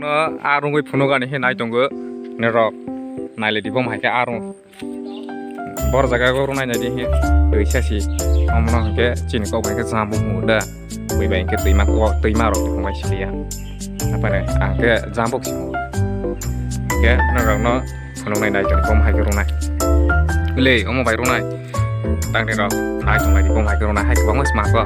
no arung goi phuno gani he nai tongo ne rok naile di bom haike arung bor jaga go runai nai di he dei sasi amno ke chin ko bai ke jambu muda bai bai ke tuima rok ko bai silia apa ne angke jambu si ke no rok no phuno nai tongo bom haike runai le omo bai runai tang ne rok nai tongo di bom haike runai haike bang mas ma ko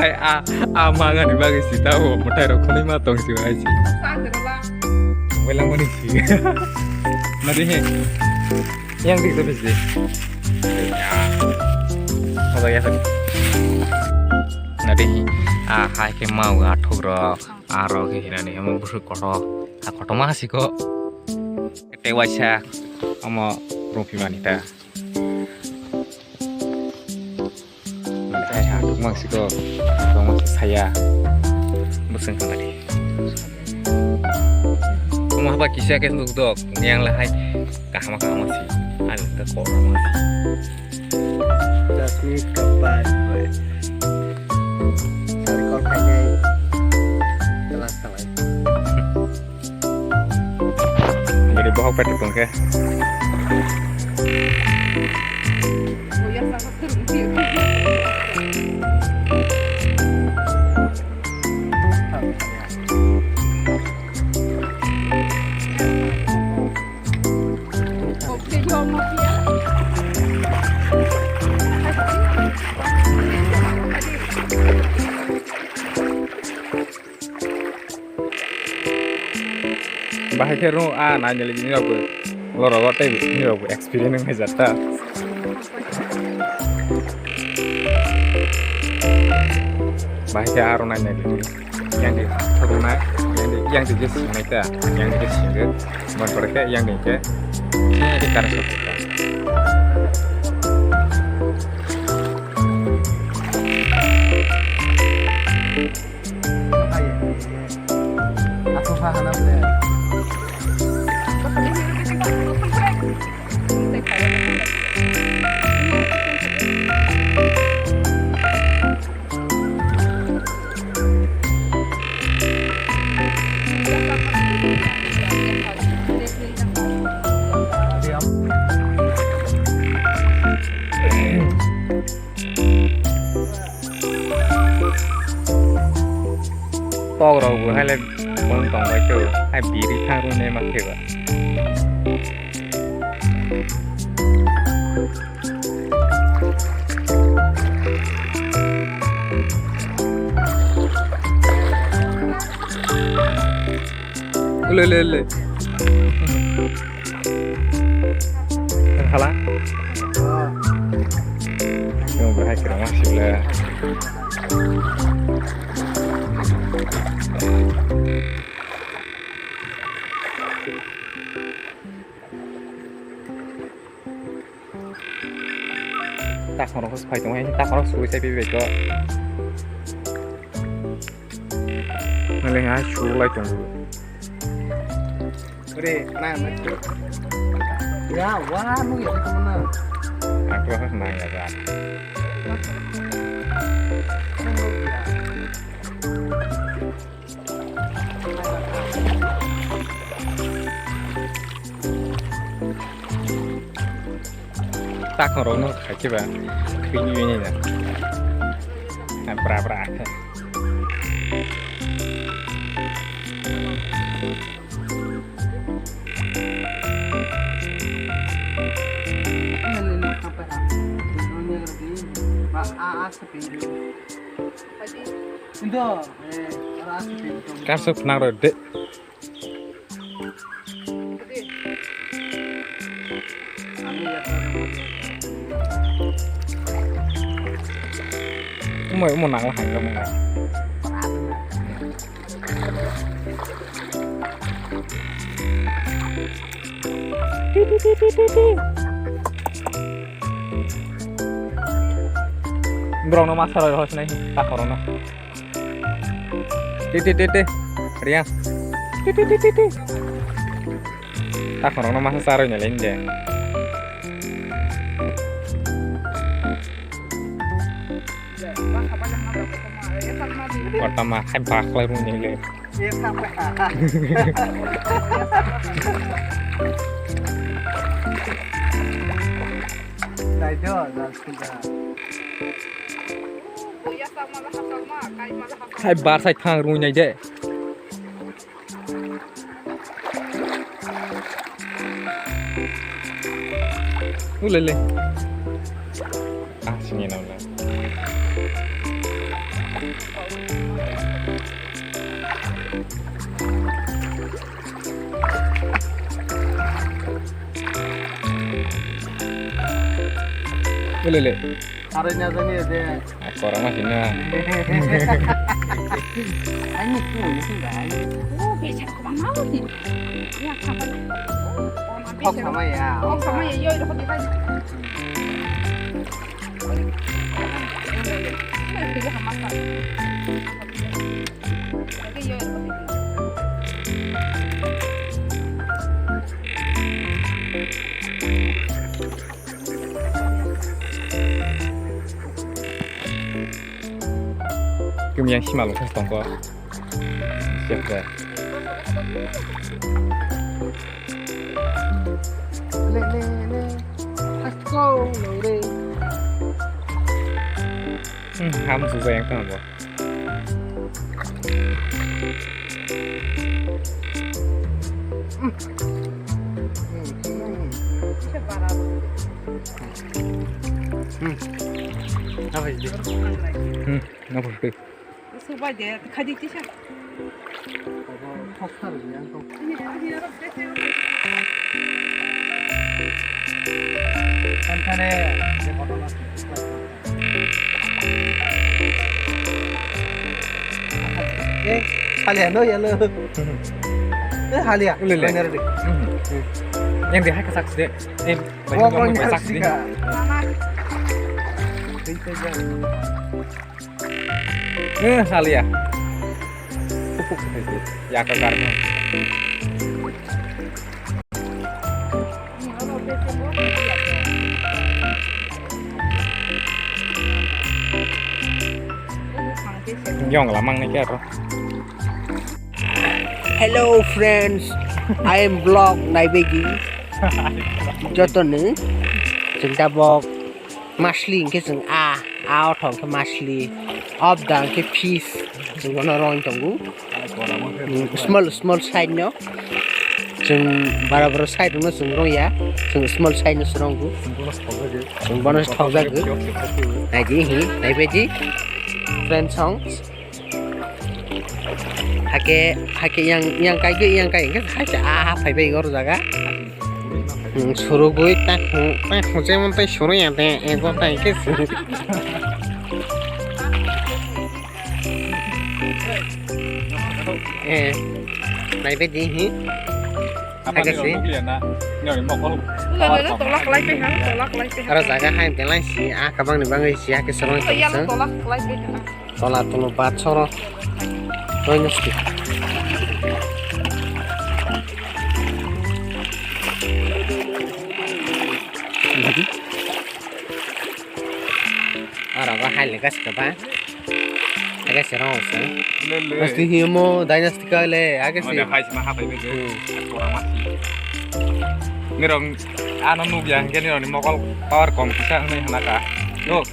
ai mangan di bagi si tahu mutai ro khoni ma tong si ai si welang mani si nadi he yang dik tapi si ya apa ya nadi hai ke mau athok ro aro ke hinani amo busu koto koto ma si ko tewaisa amo rofi manita Meksiko, masih saya berseng tadi. Kamu apa kisah kes dok yang lahai kahama sih, ada ke kora masih. Jasmine kapan, cari korbannya jelas salah. Jadi bawa petik dong ke. Bahaya kero nanya lagi ni apa? Loro gote ni apa? Experience ni jata. Bahaya aro nanya lagi. Yang di rumah, yang di jes mereka, yang di jes juga. Mereka yang ni ke, ni di karya kita. Aku faham apa? Tao rồi vừa hay là con tổng vai trò hay bị đi thang luôn nên mà kiểu ạ le kalah yang berhak kira masih lah tak orang kau sepai tunggu ini tak orang suruh saya bebek kok ngeleng aja suruh lagi tunggu Udah, nah, ya, wah, lu ya kemana? aku harus nanya kan tak orang nó phải chứ bạn khi như thế này bra kan sebenarnya rode mau nang lah kamu nggak Berong no masalah harus nih tak corona. Titi Riang. Titi tak corona masa sarunya lain deh. pertama hai bak lai rung ni le Dia sampai ha. Dah jo, dah sudah. hai bar sai thang rung nhai de le le sini nào là le Harusnya tadi dia. orang masih na Ini tuh, ini. Becak kemana lagi? Ya, kapan? Kok sama ya? Oh, sama ya, yo, udah pergi lagi. Pilih sama masak. Lagi yo, udah pergi. 그럼 심한 거 했던 거 siapa Le. Let's go, le. ham su vàng kan bo Apa itu? ngapa sih Suba dia, kadi tisha. Kok harusnya? Kancane, dia potong lagi. Halia no ya lo. Halia. Lele. Bener deh. yang dia hak saksi deh banyak Oh, ngomong nyari saksi deh juga. Mama, Itu aja. hal ya pupuk itu ya ke karena Nhong lamang nih kira Hello friends, I am vlog Naibegi. Jotone, chúng ta vlog mashli cái rừng outของcái mashli, up down cái piece, chúng nó rong trong gu. Small size nó, chúng bara size nó chúng rong ya, chúng small size nó rong gu, chúng bonus thau ra gu. Này gì hỉ, Naibegi, friend songs. Hake yang kayak kan haja phải bay gor jaga suruh gue tak macam mana suruh ya teh ego tak kes này biết gì hả apa Agak sih. Nhong mau có lo tolak lagi ha, tolak lagi. ada jaga hai telan si kabang nih bang si ke serong Iya, lo tolak lagi ha. tolak tolo bat soro tonya sih orang kau hai lekas kapa agak serong sih pasti himo dynasty kale agak sih ada hai sama apa itu orang masih ini dong anu nub ya ini dong mau kalau power kom bisa nih anak yuk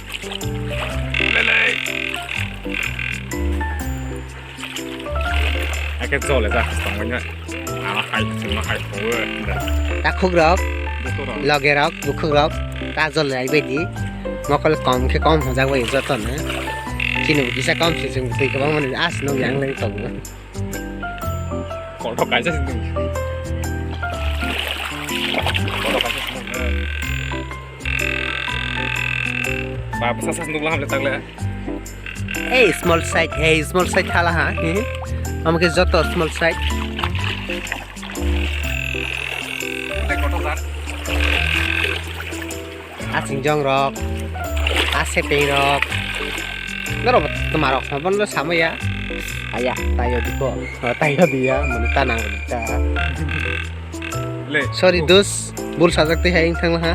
lele cái rổ lại ra tổng với nhá nó hay chúng nó hay phố rồi ta khúc rốc được rồi logger rốc bục khúc rốc ta rồi lại về đi mà có còn cái con thằng ra về cho tuần nữa khi nào đi xe con thì dùng tùy cái bóng mình as nó dạng lên tổng có đọc cái rất là có đọc cái rất là bà bớt sát nút làm lại tăng lại hey small size thala ha আমাকে যত small size đây có đọc ra আচিংজং রক আসেপেই rock nó তোমার রক সবন lo sama ya aya tayo diko tayo dia mun tanang kita lệ sorry dos bul sajakte hai ing thang ha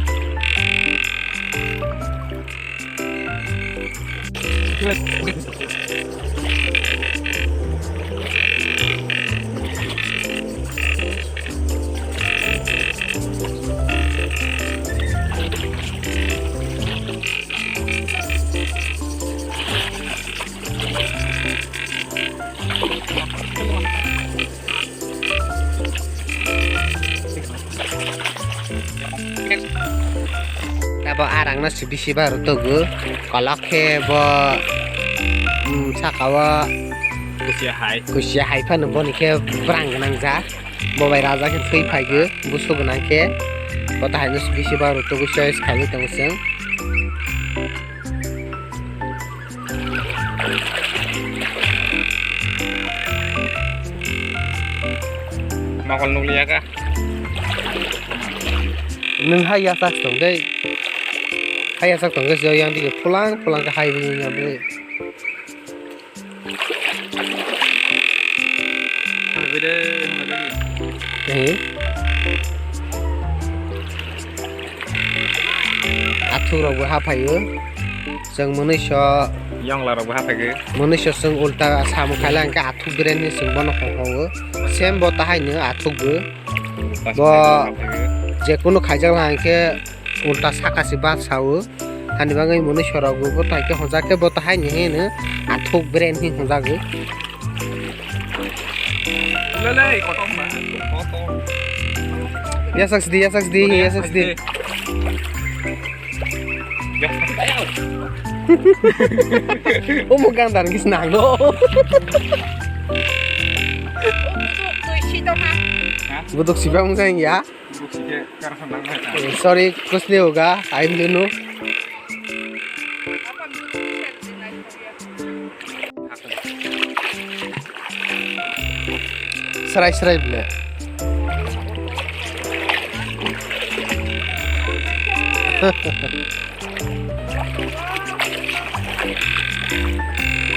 Tabo arang na sibisi baru togu kalakhe bo sakawa Kusia hai. kusia haifa no boni ke brang nangja bobai raja ke thui phaigu busu gonang ke kota haino sibisi baru togu choice khali tangseng Makal nuklia kah? nung haya sak tong dei haya sak tong ge jo yang dige pulang ke hai bu nya bre Beda. athur ro ha phaiu jeng manusia Yang lara buah apa ke? manusia seng ulta samu khalang ka athu bren ni seng bono ho sem bo tahai ne athu ge Bo- যে কোনো খাইজাক লাংকে উল্টা সাকাসি বাদ সাও হানি বাঙাই মনে সরাগো বো তাইকে হজাকে বতাহাই নিহে নে আথুক ব্রেন হি হজাগো Lele, kotong mah. Kotong. ইয়াসাক্স দি Ya, ayo. ও মো গান্দার কিস নাং দো Tôi chỉ đâu ha. বুদক সিবা মু সাইং ইয়া Duduk sini, karena senang banget. Sorry কুছ নে হোগা I am no Apa dulu di Nigeria? সরাই বলে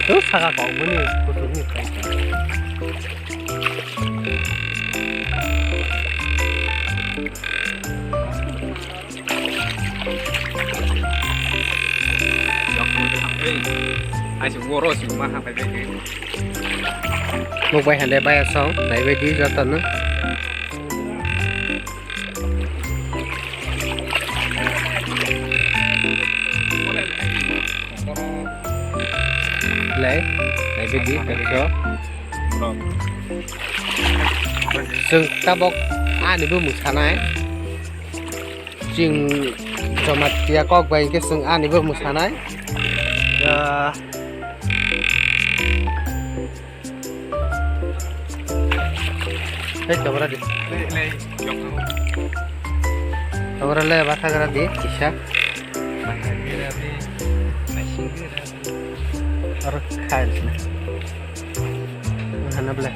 তো সাগা কও মনে কত নি খাই Ai chịu vô rồi chịu mà phải về cái. một bài hành đề bài xong lấy về đi ra tận nữa lấy về đi cái đó sừng ta bọc ăn được một tháng này chừng cho mặt tia có quay cái sừng ăn được một tháng này Hey, coba di. Le, yok kamu. Coba le, bahasa kira di, bisa. Bahasa kira di, masih kira di. Harus kail sih. Mana boleh?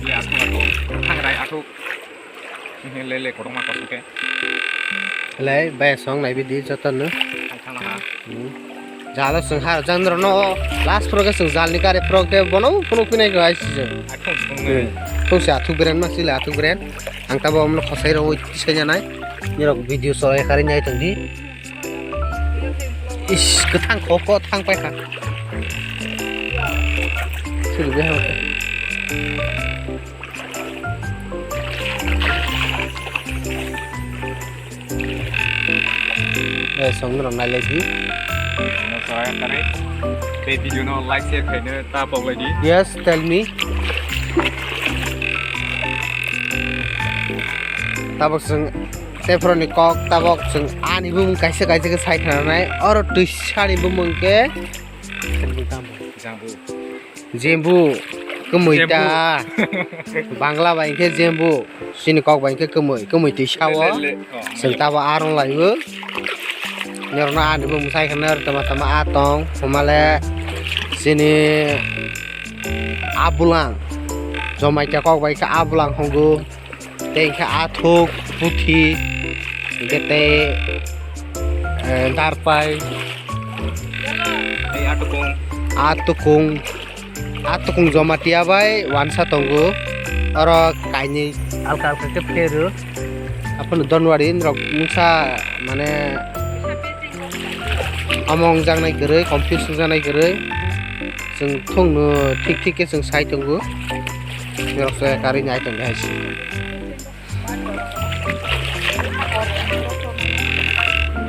Le, aku. Thang rai aku. Ini le, korong mak aku ke. Le, bayar song naik di jatuh nu. Thang lah. Jalan senghar, jangan rono. Last program seng jalan ni kare program bono, kono kini guys sih. Aku bunga. Kau sih atu brand masih le atu brand. Angka bawa mulu khosai ramu isenya nai. Ni rok video soalnya kari nyai tadi. Ish, ketang koko tang pai kah. Sudah dah oke. Song nong nai lagi. Nó saya tarik. Cái video nó like share phải nữa ta bọc lại đi. Yes, tell me. Tabok seng tefroni kok tabok seng ani bum kaisa cái sai thana nai oro tuisani bum ke Jambu. jembu kemuita bangla bain ke jembu sini kok bain ke kemui tisawo seng tawa arong laibu nyorna ani bum sai khana tama atong pemale sini abulang jomai ka kok bain ke abulang honggu teng ka athuk puthi gete darpai Hey, aku kong. atukung jomatia bai wansa tongu oro kaini alka ke peru apun donwari rok musa mane among jangnai gरै confuse janai gरै जों थंनो थिक थिके जों साइतंगो जेरावसो गारि नायतों हायसि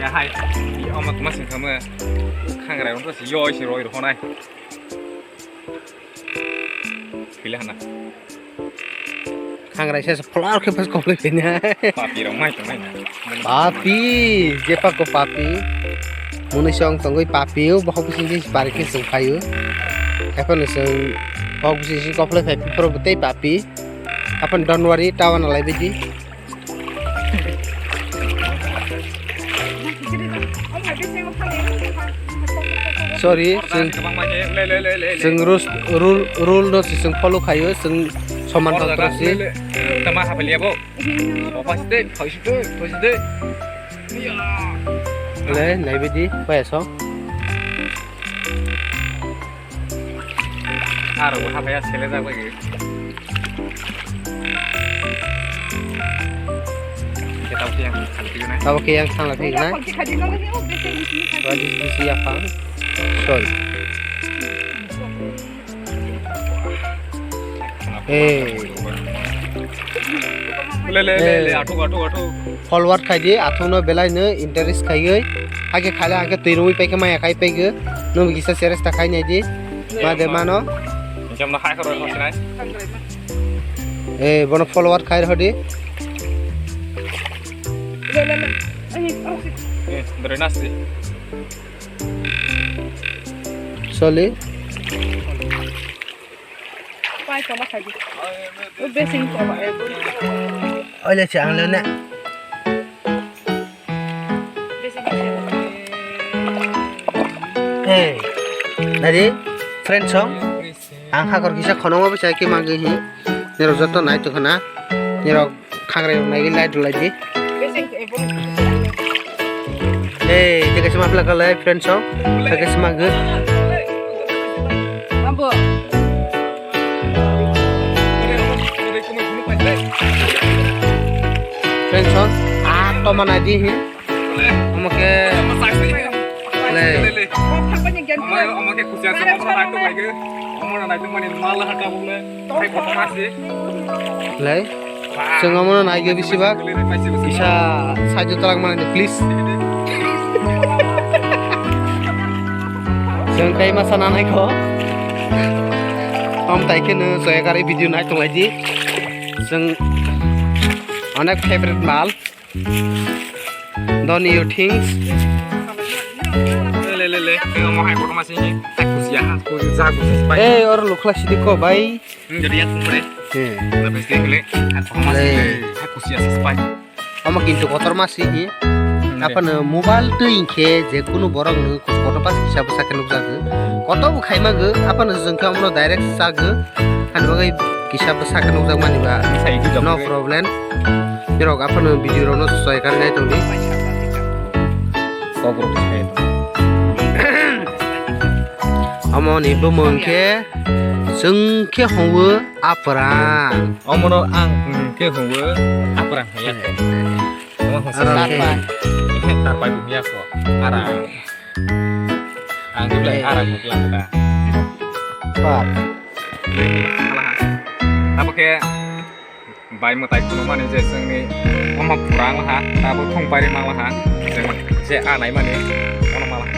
ya hai di omak masing kamu kangerai untuk si yo si roi rohonai pilih na खांग्राय से फ्लावर के पास कॉम्प्लेक्स है papi rong mai tong mai पापी जेपा को पापी मुनिसंग तंगै पापियो बखौबुसिं जे बारके जों खायो এখন जों बखौबुसिं कॉम्प्लेक्स है प्रबते पापी अपन डोंट वरी टावन लाइ बिदि सॉरी जों रुल नो जों फॉलो खायो जों समान तंत्रसि tama hapelia bo opasite posite ले लाइ बिदि पैसो aro hapaya sele da bagi kita usia yang kali na tahu ke yang sang lagi na wadi bisi apa sorry le atu follower खाइदि आथुनो बेलायनो इंटरेस्ट खाइयै आगे खाले आगे तैरुइ पैके माया खाइ पैगो नो गिसा सेरेस ता खाइनायदि मादे मानो jam na khai karo hosinai बनो फॉलोअर खाइ रहदि dari nasi सली Pai sama kaji. Besing sama अहिले चाहिँ आउँले न नारी फ्रेंड सं आं हागर किसा खनवा बे के मागे हि नेरो जत नाय तो खना नेरो खांग्रे नाय लाइट लाइदि ते कैसे मापला कले फ्रेंड सं कैसे मागे Ambo. फ्रेंड सं आ तो मना दी हि हमके ले omake kusia sama orang itu lagi orang itu mana malah hata boleh hai foto masih ले जों हमनो नायगे बिसिबा bisa साजो तलाक माने प्लीज जों काई मासा नानायखौ हम ताइकेनो जयगारि भिडिअ नायतंलायदि जों अनेक फेवरेट माल don't you thinks le mau hai foto masih ini kusia kusia kusia ए और लोखला सिदि को भाई jadi ya kumre lebih sedikit le foto masih hai kusia sesuai हम किन्तु कतर मासि हि अपन मोबाइल तो इनखे जे कुनु बरंग न कत पास हिसाब साके नुक जागो कत खाइमागो अपन जोंखा हमनो डाइरेक्ट जागो हानबगै हिसाब साके नुक जाग मानिबा नो प्रॉब्लम बिरग अपन भिडिअ रनो सय करनाय तोनि kokro sai अमनि बमंखे जोंखे हवो आपरा omono ang ke howe apa ya kamu Tarpai. tarpai dunia kok arang ang bilang arang bilang kita Pak apa kayak bayi mutai kuno mana je sengni oma kurang lah ha tapi thong pai mang lah ha seng je anai mana ono malah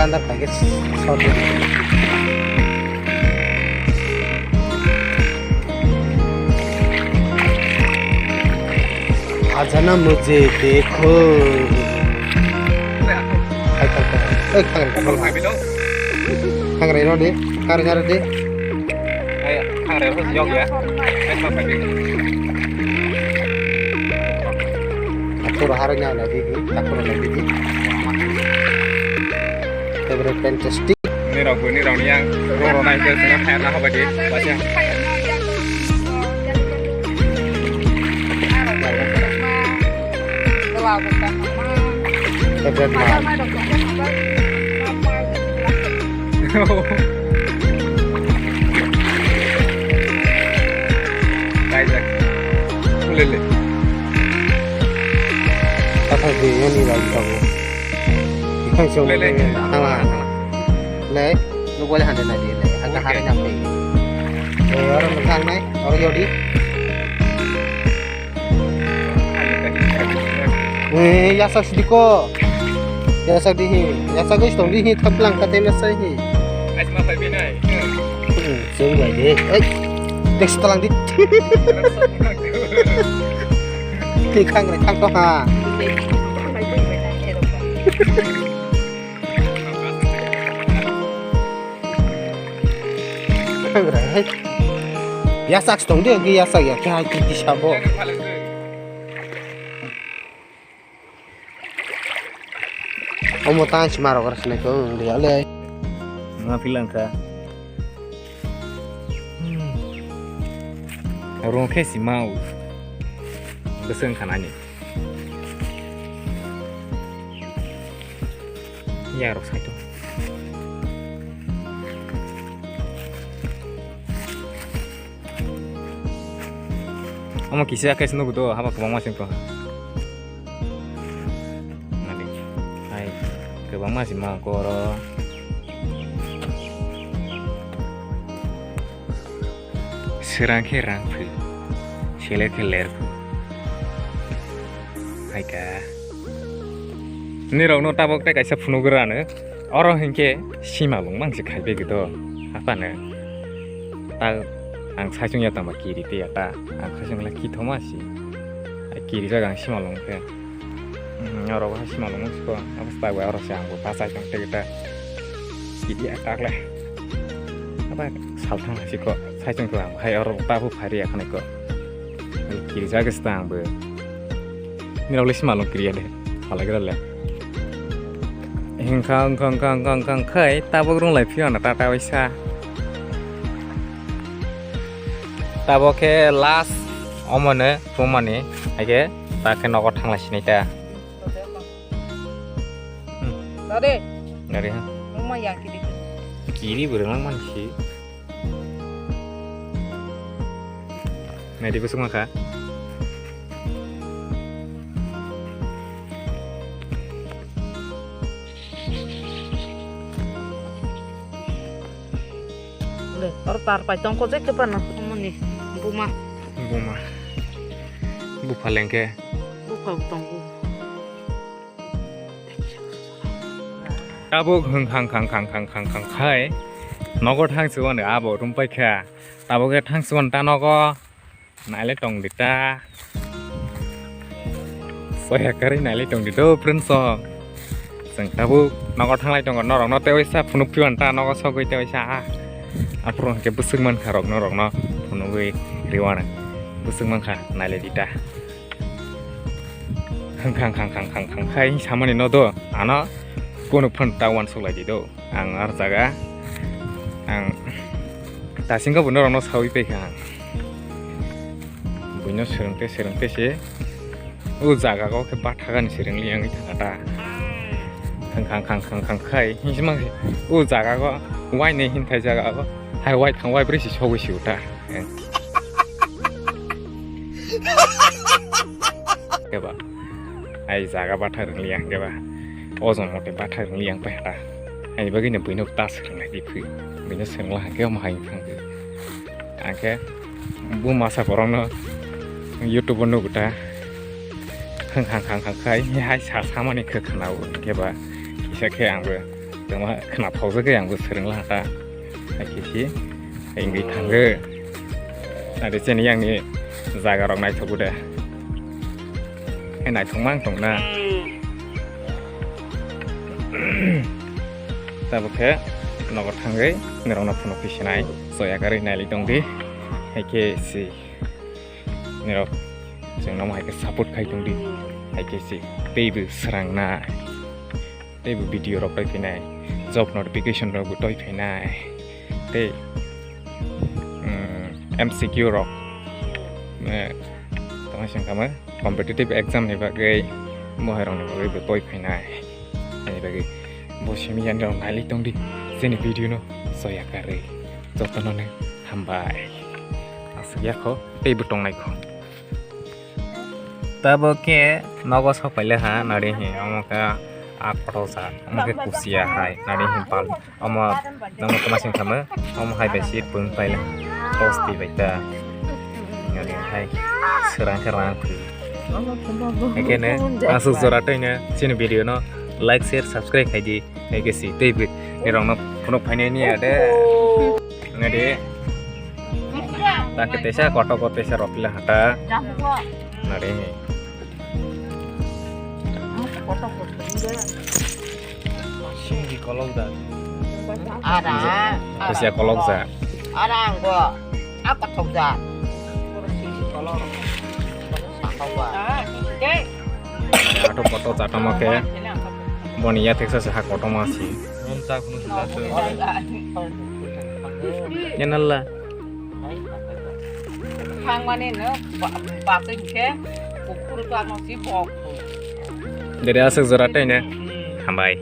अंदर package shot आजा ना मुझे देखो kalau nggak bilang खांग्राय र दे खांग्राय दे खांग्राय harus jauh ya apa pakai aku haranya lagi aku lagi di Every fantastic. Ini ragu yang roro naik ke sana karena apa dia baca. vào một cái Cái rất mà là sao mai được có cái đây rồi lên lên Các thằng gì nó đi vào trong Thằng xuống lên lên thằng là Lấy Lúc quay hẳn đến này đi lấy Hãy Ok. hãy nhằm đi Orang thằng này Orang vô đi Yasak sediko Yasak dihi Yasak is tong dihi Thaplang kate mesai hi anh mà phải bên này Sướng vậy đi Ê Đếch setelah di Di khang này thang to ha Khang này hết Yasak tong dia Gi yasak ya Kaya di sabo Omo tan semaro keras ko Dia le nggak bilang kah orang kasih mau besen kan ani ya harus itu Ama kisah kasih nunggu doa apa kebang masing tuh nanti hai kebang masing mau koro serang kerang pun, sele keler pun, hai ka. Ni orang nota bok tak kaisa puno geran, orang hingke sima long mang sekai begitu, apa ne? Tak, ang sajung ya tambah kiri tiya ta, ang sajung lagi thomasi, kiri jaga ang sima long ke. Orang apa sima long musko, apa setahu orang siang bu pasai jang tegita, kiri atak lah. Apa saltang lah sih kok. Sajung tuh, hai orang tahu hari akan ikut. Kiri jaga setang ber. Ini oleh semalam kiri ada, kalau kita lihat. Kang kai, tahu orang lain pion, tak tahu isa. Tahu ke last omane, omane, aja, tak kena kau tanglah sini ta. Dari Dari ha? rumah yang kiri. Kiri berenang mana sih? Nah, di busuk maka. Le, orang tar pai tong ko jek ke pana moni buma Buma. Bu palengke. buka tong bu. Abo hang kai. Nogo thang suan abo rumpai kha. Abo ke thang suan ta nogo. Nai tong dita. Saya kari nai tong dito prinso. Sang tabu nogo thang lai tong norong no tewai sa phunu pion ta nogo so goi tewai sa. Apron ke busung man kharok norong no phunu goi riwana. Busung man kha nai dita. Hang kai samani no do. Ano kono phan tawan so lai do. Ang ar jaga ang dasinga bu norong no sawi pe kha. Buino serengte sih, jaga kau ke batakan sereng liang itu kata, kang kai, ini semang sih, jaga kau, wai nih hintai jaga kau, hai wai tang wai beri sih coba sih udah, keba, hai jaga batakan liang keba, ozon mote batakan liang pehara, hai begini buino tas sereng lagi pui, buino sereng lah kau mahal pang, angke, bu masa orang no. YouTube nu guta khang kai hai sa samani ke khanau keba kisa ke angbe dama khana thauza ke angbe sereng la ta hai kisi hai ngi thangge ade chen yang ni jaga rok nai thoguda hai nai thongmang tongna ta bokhe nogo thangge ngerong na phono pisinai soya gari nai li dongdi hai ke si Nero, jangan nama hai support kai tungdi, hai kesi, tebu serang na, tebu video rok kai pinai, job notification rok butoi pinai, te MCQ rok, teman siang kamu, competitive exam ni bagai, Mohai rong ni boy phainai ani bagi bo semi yan rong nai tong di seni video no soya kare jotono ne hambai asya kho tei butong nai kho tabo ke nogo sopaile ha nari he amaka akrosa amake kusia hai nari he pal ama namo kamasing khama am hai besi pung paile tosti baita nari hai serang phu Again, asu zoratai ne sini video no like share subscribe khai di ege si tei bi ni rong no kono phaine ni ade ngade ta ke tesa koto ko tesa ropila hata nare sini kolong da tesa kolong za ada anggo apa thong za ato koto jata make boniya teksa sa koto masi monta kunu sulaso yanalla Hangwane no bakeng ke ukur ta no si bok. Dari asal zoratai ne hambai